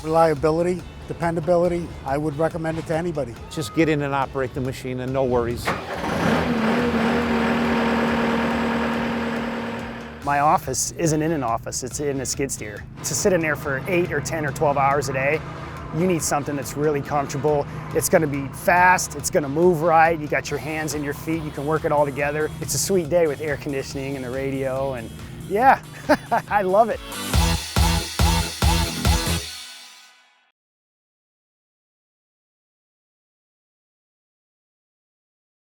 Reliability, dependability, I would recommend it to anybody. Just get in and operate the machine and no worries. My office isn't in an office, it's in a skid steer. To sit in there for 8 or 10 or 12 hours a day, you need something that's really comfortable. It's gonna be fast, it's gonna move right, you got your hands and your feet, you can work it all together. It's a sweet day with air conditioning and the radio, and yeah, I love it.